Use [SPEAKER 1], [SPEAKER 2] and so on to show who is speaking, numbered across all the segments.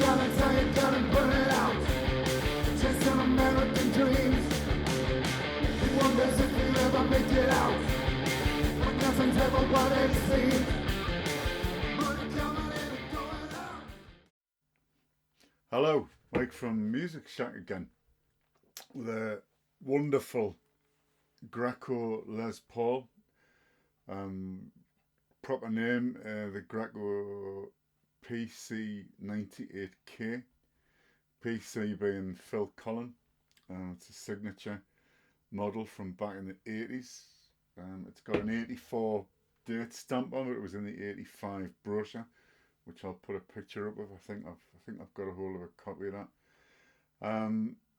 [SPEAKER 1] down and tie it down and burn it out. Chasing American dreams. He wonders if he'll ever make it out. But nothing's ever what it seems. Money coming in and going out.
[SPEAKER 2] Hello, Mike from Music Shack again with a wonderful Greco Les Paul. Proper name, the Greco PC98K. PC being Phil Collin. It's a signature model from back in the 80s. It's got an 84 date stamp on it. It was in the 85 brochure, which I'll put a picture up of. I think I've got a hold of a copy of that.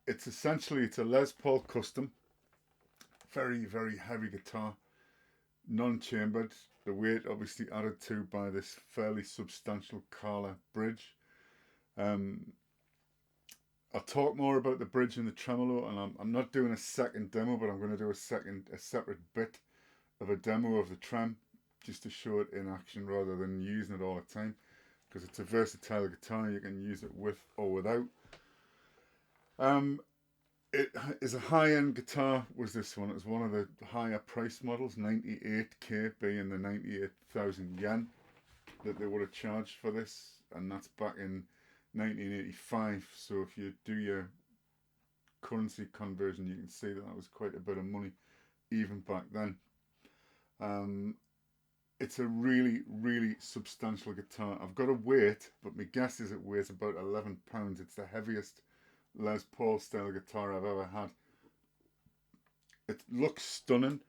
[SPEAKER 2] It's a Les Paul custom. Very, very heavy guitar, non-chambered. The weight obviously added to by this fairly substantial Carla bridge. I'll talk more about the bridge and the tremolo, and I'm not doing a second demo, but I'm going to do a separate bit of a demo of the trem, just to show it in action rather than using it all the time, because it's a versatile guitar. You can use it with or without. It is a high-end guitar, was this one. It was one of the higher price models, 98K being the 98,000 yen that they would have charged for this, and that's back in 1985. So if you do your currency conversion, you can see that was quite a bit of money even back then. It's a really, really substantial guitar. I've got a weight, but my guess is it weighs about 11 pounds. It's the heaviest Les Paul style guitar I've ever had. It looks stunning.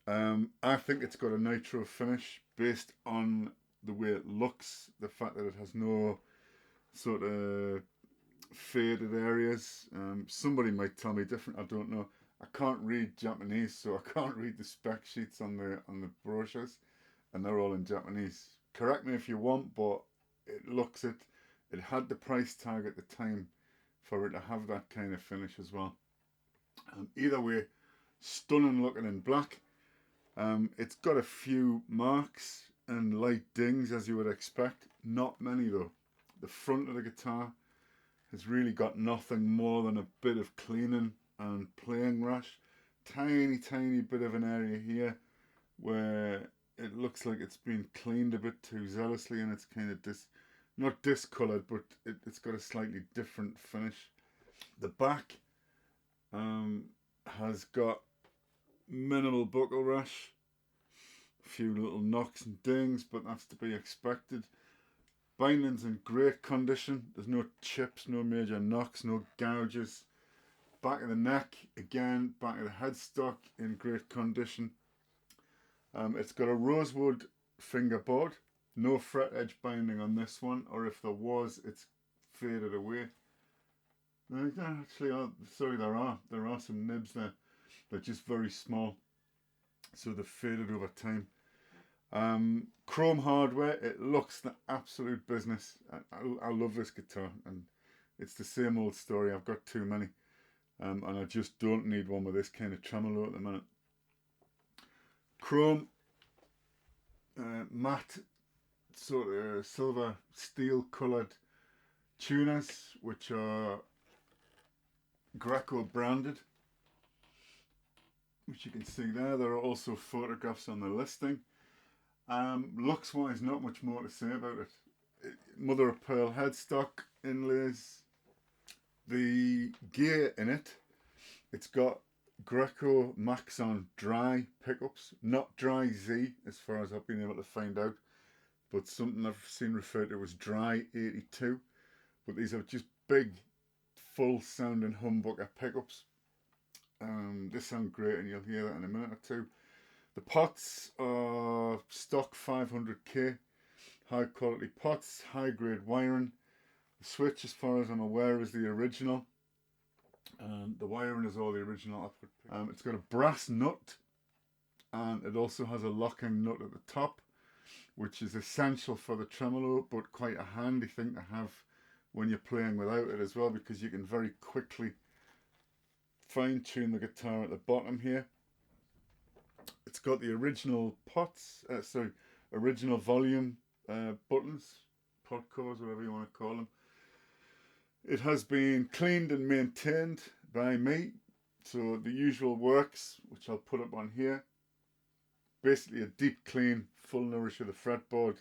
[SPEAKER 2] I think it's got a nitro finish based on the way it looks, the fact that it has no sort of faded areas. Somebody might tell me different, I don't know. I can't read Japanese, so I can't read the spec sheets on the brochures, and they're all in Japanese. Correct me if you want, but it looks it. It had the price tag at the time for it to have that kind of finish as well. Either way, stunning looking in black. It's got a few marks and light dings as you would expect. Not many though. The front of the guitar has really got nothing more than a bit of cleaning and playing rash. Tiny bit of an area here where it looks like it's been cleaned a bit too zealously, and it's kind of not discoloured, but it's got a slightly different finish. The back has got minimal buckle rash, a few little knocks and dings, but that's to be expected. Binding's in great condition. There's no chips, no major knocks, no gouges. Back of the neck, again, back of the headstock in great condition. It's got a rosewood fingerboard. No fret edge binding on this one, or if there was, it's faded away. Actually, sorry, there are some nibs there. They're just very small, so they've faded over time. Chrome hardware. It looks the absolute business. I love this guitar, and it's the same old story. I've got too many, and I just don't need one with this kind of tremolo at the minute. Chrome, matte, sort of silver steel coloured tuners, which are Greco branded, which you can see there. There are also photographs on the listing. Looks wise, not much more to say about it. Mother of pearl headstock inlays. The gear in it, it's got Greco Maxon dry pickups, not dry Z as far as I've been able to find out, but something I've seen referred to as dry 82. But these are just big, full sounding humbucker pickups. They sound great, and you'll hear that in a minute or two. The pots are stock 500k, high quality pots, high grade wiring. The switch, as far as I'm aware, is the original. The wiring is all the original output. It's got a brass nut, and it also has a locking nut at the top, which is essential for the tremolo, but quite a handy thing to have when you're playing without it as well, because you can very quickly fine tune the guitar at the bottom here. It's got the original original volume buttons, pot cores, whatever you want to call them. It has been cleaned and maintained by me, so the usual works, which I'll put up on here. Basically a deep clean, full nourish of the fretboard,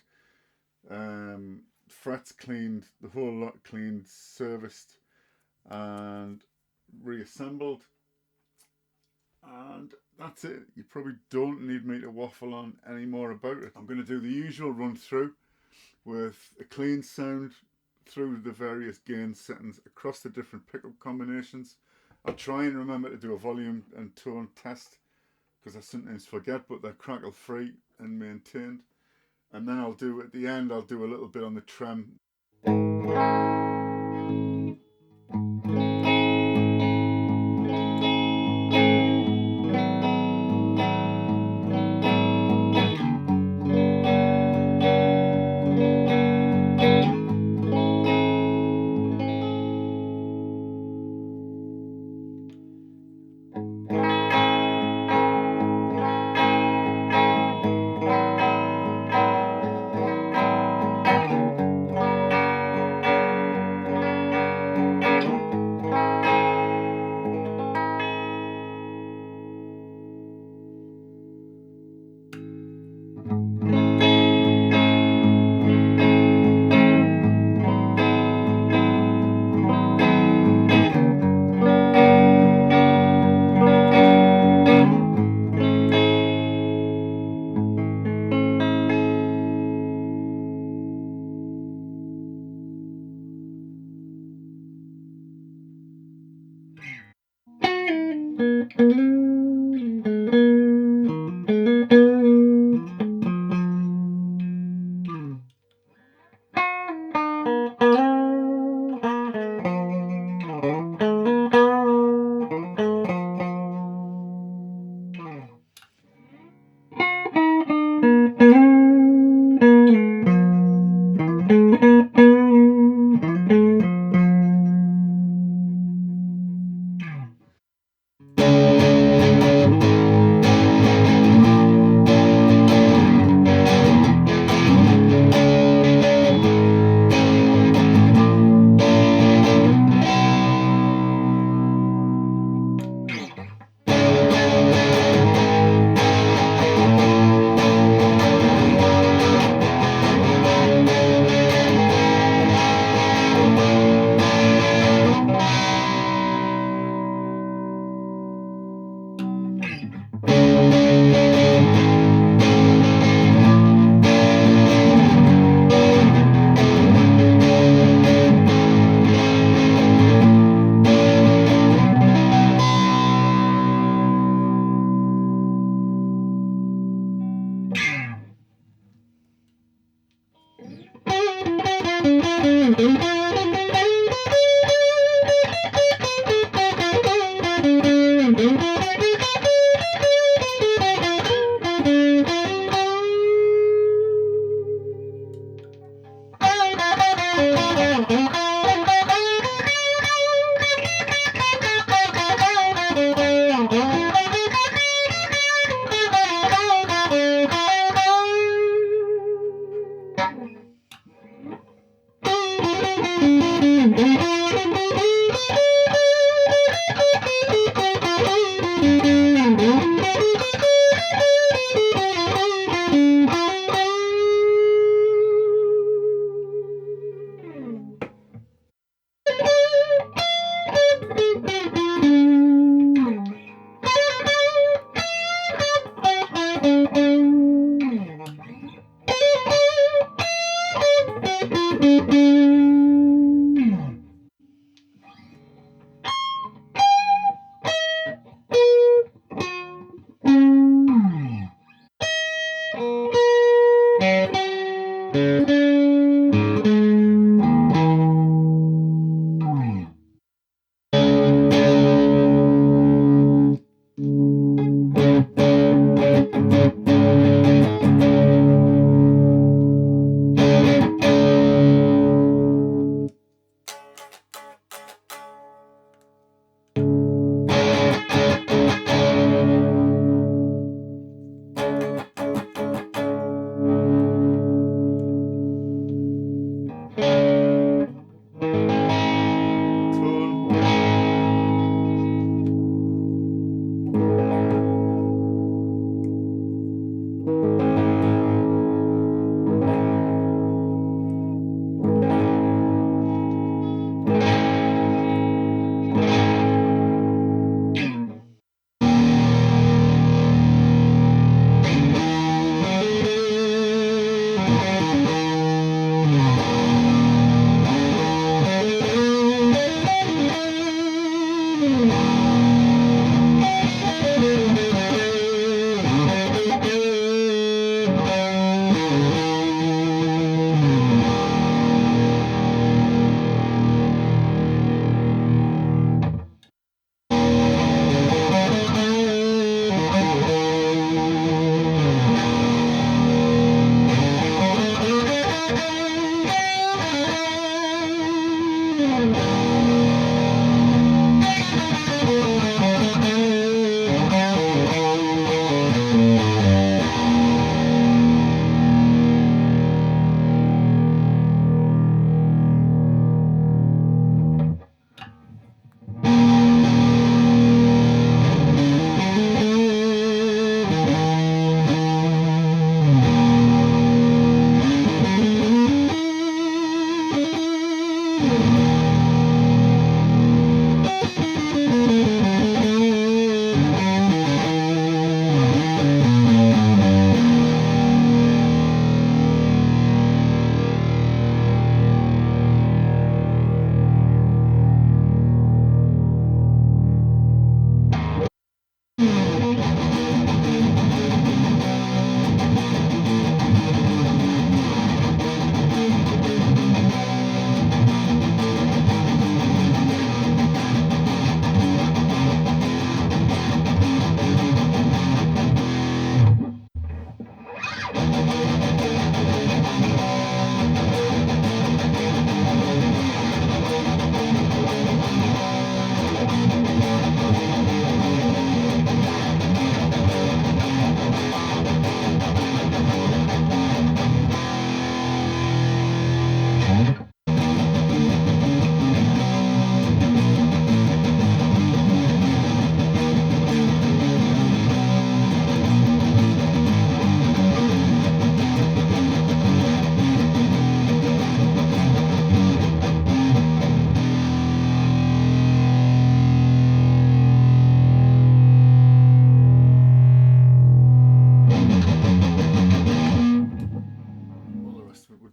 [SPEAKER 2] frets cleaned, the whole lot cleaned, serviced and reassembled, and that's it. You probably don't need me to waffle on any more about it. I'm going to do the usual run through with a clean sound through the various gain settings across the different pickup combinations. I'll try and remember to do a volume and tone test because I sometimes forget, but they're crackle free and maintained. And then I'll do at the end, I'll do a little bit on the trem.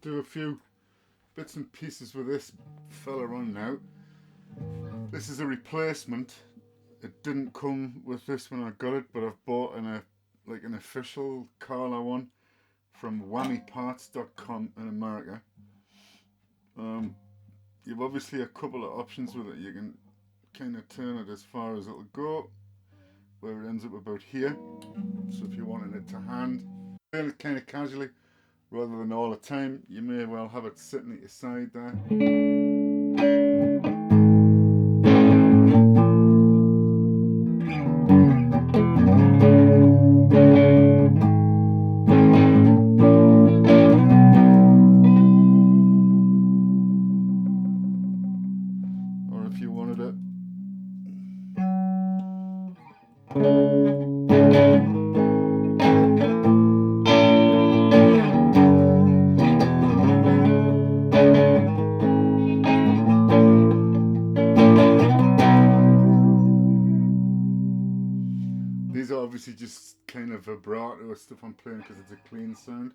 [SPEAKER 2] do a few bits and pieces with this fella on now. This is a replacement. It didn't come with this when I got it, but I've bought an official Carla one from whammyparts.com in America. You've obviously a couple of options with it. You can kind of turn it as far as it'll go, where it ends up about here. So if you're wanting it to hand, turn it kind of casually rather than all the time, you may well have it sitting at your side there. Or if you wanted it these are obviously just kind of vibrato stuff I'm playing because it's a clean sound.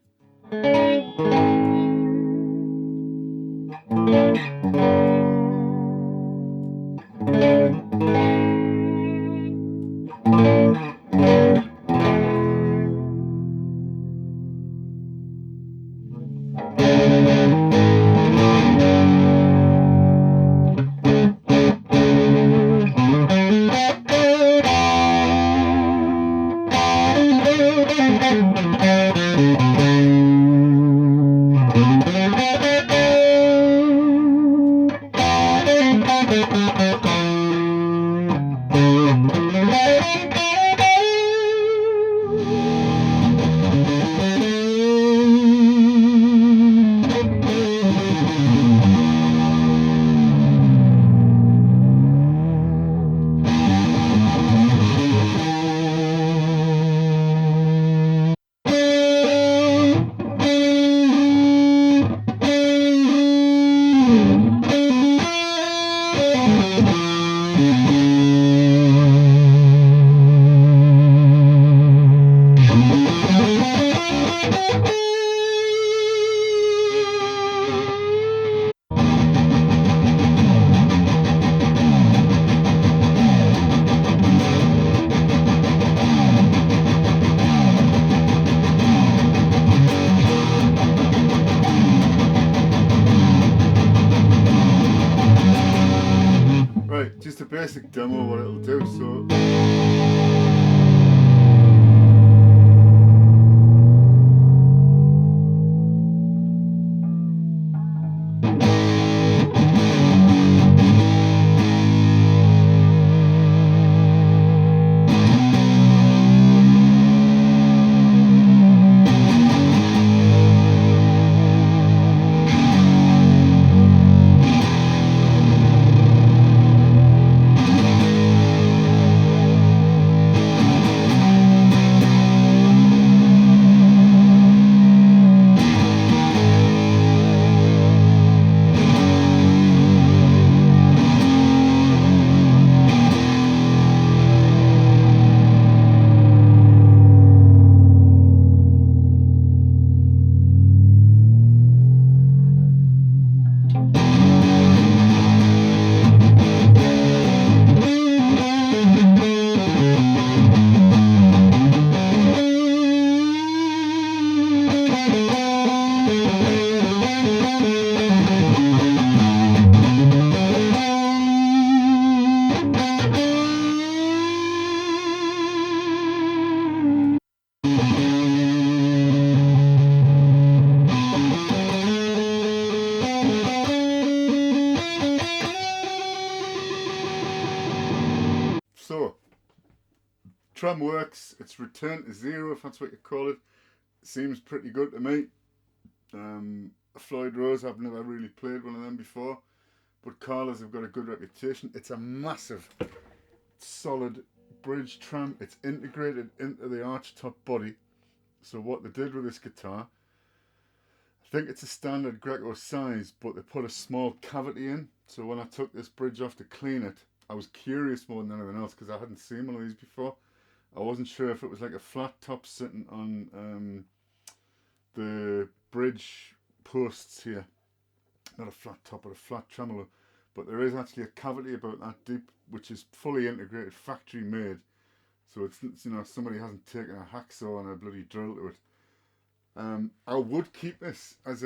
[SPEAKER 2] Right, just a basic demo of what it'll do. So trim works. It's returned to zero, if that's what you call it. Seems pretty good to me. Floyd Rose, I've never really played one of them before, but Carlas have got a good reputation. It's a massive, solid bridge tram. It's integrated into the arch top body. So what they did with this guitar, I think it's a standard Greco size, but they put a small cavity in. So when I took this bridge off to clean it, I was curious more than anything else because I hadn't seen one of these before. I wasn't sure if it was like a flat top sitting on the bridge posts here, not a flat top but a flat tremolo, but there is actually a cavity about that deep, which is fully integrated, factory made. So it's, you know, somebody hasn't taken a hacksaw and a bloody drill to it. I would keep this as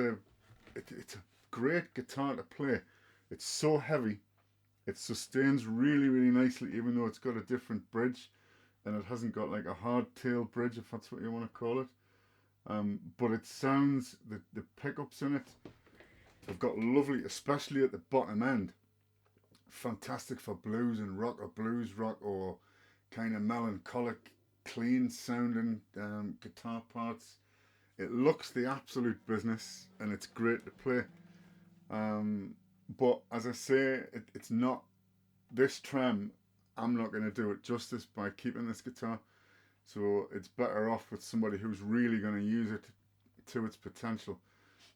[SPEAKER 2] it's a great guitar to play. It's so heavy, it sustains really, really nicely, even though it's got a different bridge and it hasn't got like a hardtail bridge, if that's what you want to call it. But it sounds, the pickups in it have got lovely, especially at the bottom end. Fantastic for blues and rock, or blues rock, or kind of melancholic, clean sounding guitar parts. It looks the absolute business and it's great to play. But as I say, it's not, this trem, I'm not going to do it justice by keeping this guitar. So it's better off with somebody who's really going to use it to its potential.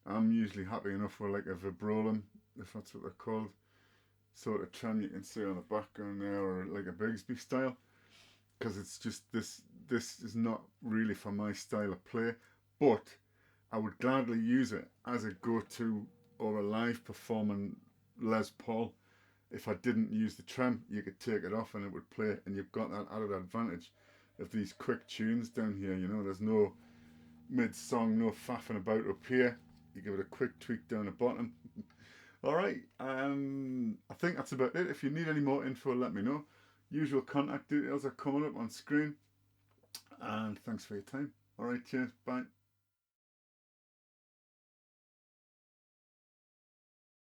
[SPEAKER 2] I'm usually happy enough with like a vibrorum, if that's what they're called, sort of trem you can see on the background there, or like a Bigsby style, because it's just this is not really for my style of play. But I would gladly use it as a go-to or a live performing Les Paul. If I didn't use the trem, you could take it off and it would play, and you've got that added advantage of these quick tunes down here. You know, there's no mid-song, no faffing about up here. You give it a quick tweak down the bottom. All right, I think that's about it. If you need any more info, let me know. Usual contact details are coming up on screen. And thanks for your time. All right, cheers, bye.